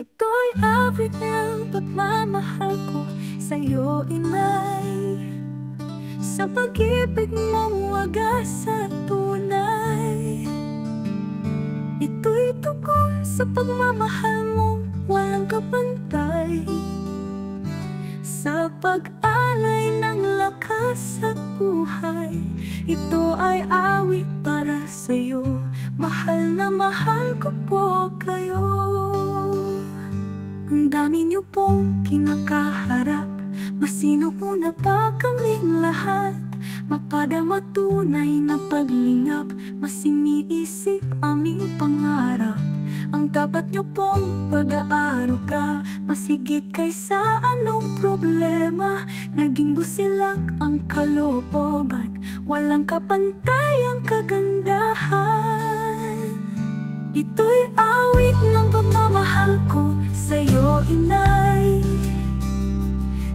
Ito'y awit ng pagmamahal ko sa'yo, inay. Sa pag-ibig mong wagas at tunay. Ito'y tugon sa pagmamahal mong walang kapantay. Sa pag-alay ng lakas at buhay. Ito ay awit para sa'yo. Mahal na mahal ko po kayo. Ang dami niyo pong kinakaharap. Masino po na ba kaming lahat? Mapadama tunay na paglingap. Mas iniisip aming pangarap. Ang dapat niyo pong pag-aaruga. Mas higit kaysa anong problema. Naging busilak ang kalooban. Walang kapantay ang kagandahan. Ito'y awit ng pagmamahal ko sa'yo, inay.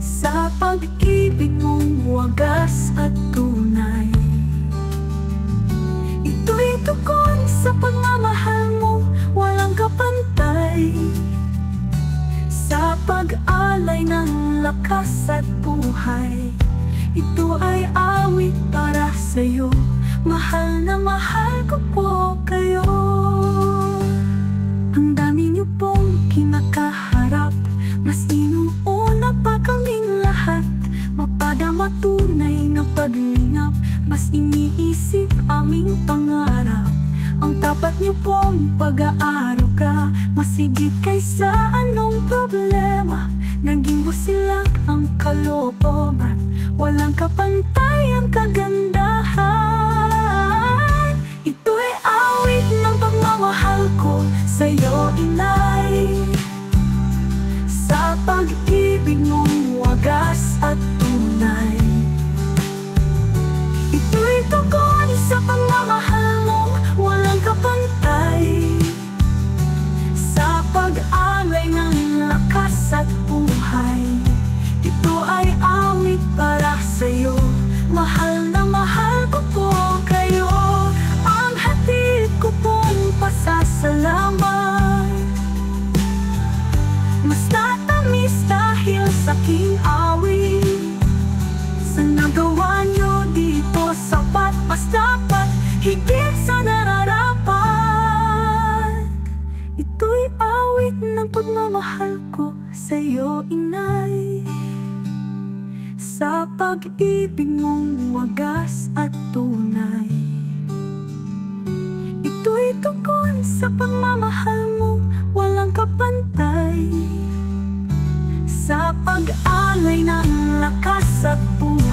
Sa pag-ibig mong wagas at tunay. Ito'y tugon sa pagmamahal mo walang kapantay. Sa pag-alay ng lakas at buhay. Ito ay awit para sa'yo. Mahal na mahal ko po kayo. Ang dami niyo pong kinakaharap. Mas inuuna pa kaming lahat. Mapadama tunay na paglingap. Mas iniisip aming pangarap. Ang tapat niyo pong pag-aaruga. Mas higit kaysa anong problema. Naging busilak ang kalooban. Walang kapantay ang kagandahan. Ito'y awit ng pagmamahal ko sa'yo, inay. Sa pag-ibig mong wagas at tunay. Ito'y tugon sa pagmamahal mong walang kapantay. Sa pag-alay ng lakas at buhay. Ito ay awit para sa'yo. Mahal na mahal ko po kayo. Ang hatid ko pong pasasalamat. Mas tatamis dahil sa aking awit. Sa nagawa nyo dito sapat. Mas dapat higit sa nararapat. Ito'y awit ng pagmamahal ko sa'yo, inay. Sa pag-ibig mong wagas at tunay. Ito'y tugon sa pagmamahal mo walang kapantay. Sa pag-alay ng lakas at buhay.